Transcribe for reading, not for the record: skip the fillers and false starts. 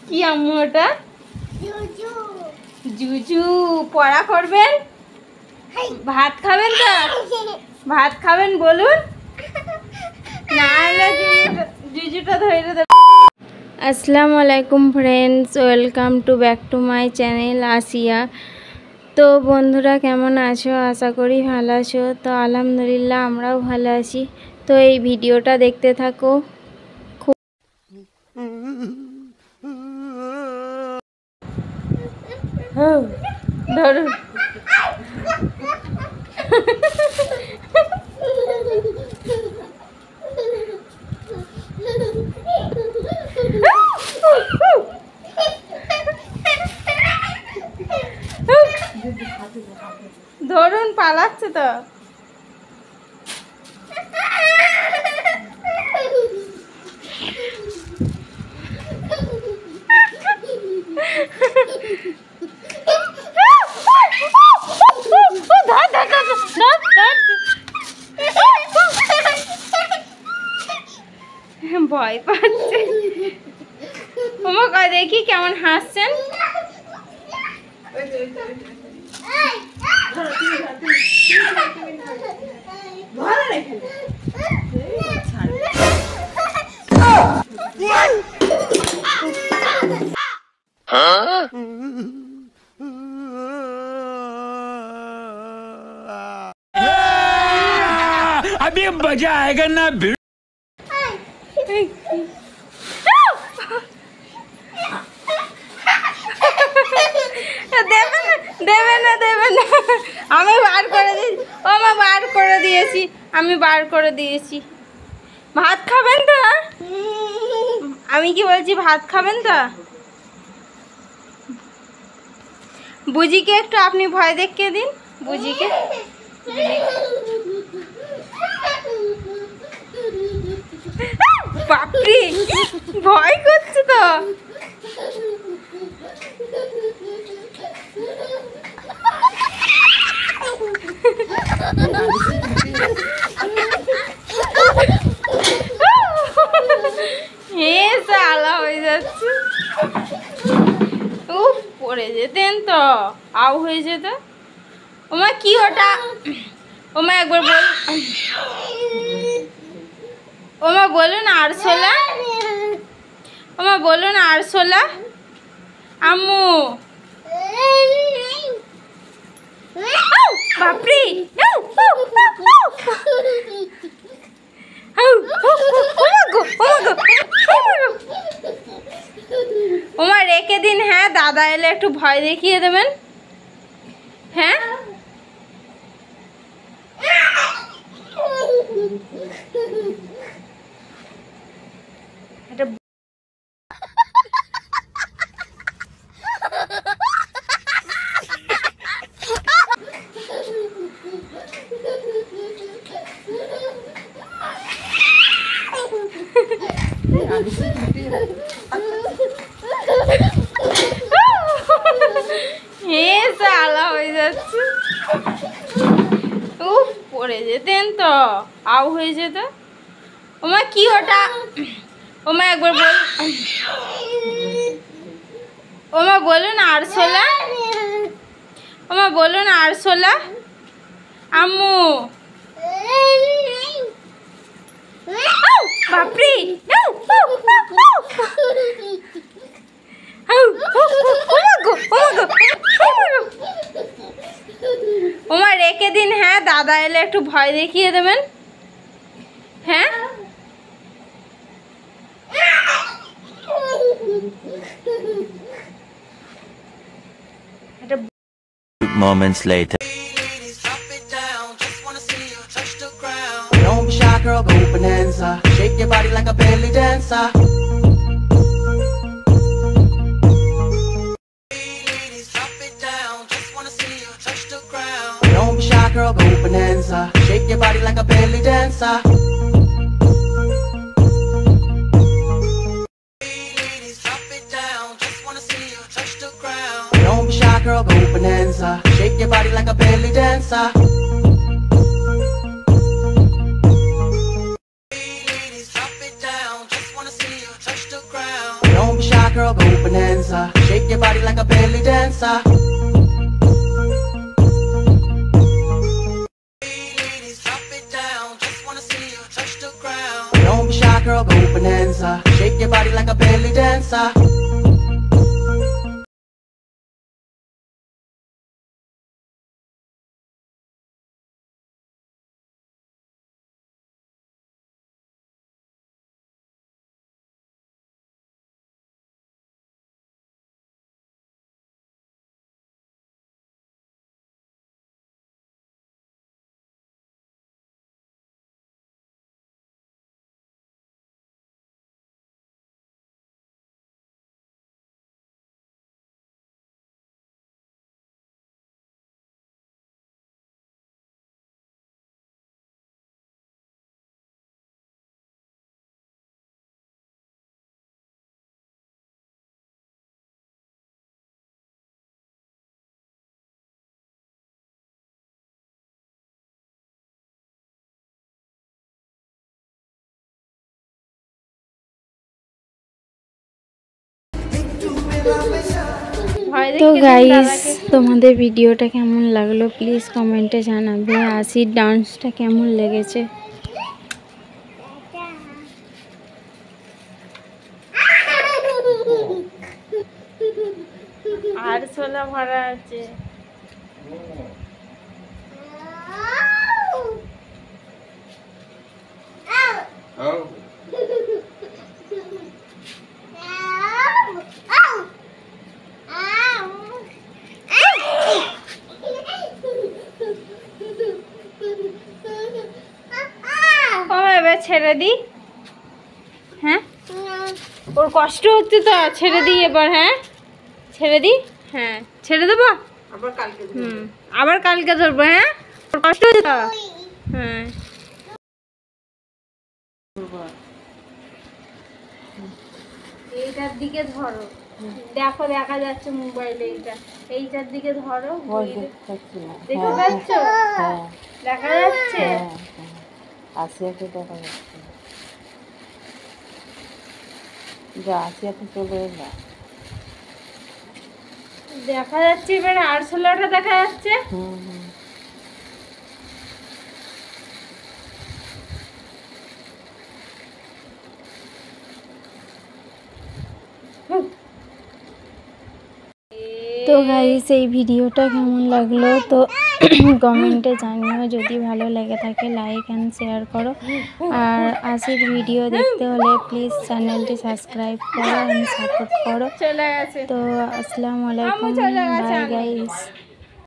কি আম্মু ওটা? জুজু পড়া করবেন? ভাত খাবেন তো? ভাত খাবেন বলুন, না জুজুটা ধরে দেব। আসসালামু আলাইকুম friends, welcome to back to my channel Asiya. তো বন্ধুরা কেমন আছো? আশা করি ভালো আছো। তো আলহামদুলিল্লাহ আমরাও ভালো আছি। তো এই ভিডিওটা দেখতে থাকো। ধরুন ধরুন, পালাচ্ছে তো। ভয় পাচ্ছে। দেখি কেমন হাসছেন। अभी मजा आएगा ना। আমি বার করে দিয়েছি। আমি বার করে দিয়েছি। আমি বার করে দিয়েছি। ভাত খাবেন তো? আমি কি বলছি, ভাত খাবেন তো? বুজিকে একটু আপনি ভয় দেখিয়ে দিন। বুজিকে বাপরে, ভয় করছে তো। আলা হয়ে যাচ্ছে। পড়ে যেতেন তো, আউ হয়ে যেত। ওমা কি ওটা? ওমা একবার বল। ওমা বলুন আরশোলা। ওমা বলুন আরশোলা। আম্মু বাপরে, ওমা রেখে দিন। হ্যাঁ, দাদা এলে একটু ভয় দেখিয়ে দেবেন। হ্যাঁ, আলা হয়ে যাচ্ছে। পড়ে যেতেন তো, আউ হয়ে যেত। ওমা কি ওটা? ওমা একবার বল। ওমা বলুন আরশোলা। ওমা বলুন আরশোলা। আম্মু বাপরে, ওমা রেখে দিন। হ্যাঁ, দাদা এলে একটু ভয় দেখিয়ে দেবেন। হ্যাঁ, Moments later. Don't be shy, girl, go bonanza. Shake your body like a belly dancer. Don't be shy, girl, go bonanza. Shake your body like a belly dancer. Don't be shy, girl, go bonanza. Shake your body like a belly dancer. girl, go bonanza. Shake your body like a belly dancer. Ladies, drop it down. Just wanna see you touch the ground. Don't be shy, girl, go bonanza. Shake your body like a belly dancer. তো guys, তোমাদের ভিডিওটা কেমন লাগলো please কমেন্টে জানাবে। আসির ডান্সটা কেমন লেগেছে। আর ছোলা ভরা আছে। ছেড়ে দি। হ্যাঁ, ওর কষ্ট হচ্ছে তো, ছেড়ে দিই এবার। হ্যাঁ ছেড়ে দি। হ্যাঁ ছেড়ে দেবো, আবার কালকে ধরবো। হ্যাঁ ওর কষ্ট হচ্ছে তো। হ্যাঁ এইটার দিকে ধরো, দেখো দেখা যাচ্ছে মোবাইলে। এইটার দিকে ধরো, দেখতে পাচ্ছ? দেখা যাচ্ছে। আসিয়াকে দেখা যাচ্ছে, যা আসিয়াকে চলে এলা দেখা যাচ্ছে। এবার আরশোলাটা দেখা যাচ্ছে। তো গাইস, এই ভিডিওটা কেমন লাগলো তো কমেন্টে জানিও। যদি ভালো লেগে থাকে লাইক অ্যান্ড শেয়ার করো। আর আসির ভিডিও দেখতে হলে প্লিজ চ্যানেলটি সাবস্ক্রাইব করো অ্যান্ড সাপোর্ট করো। তো আসসালামু আলাইকুম, বাই গাইস।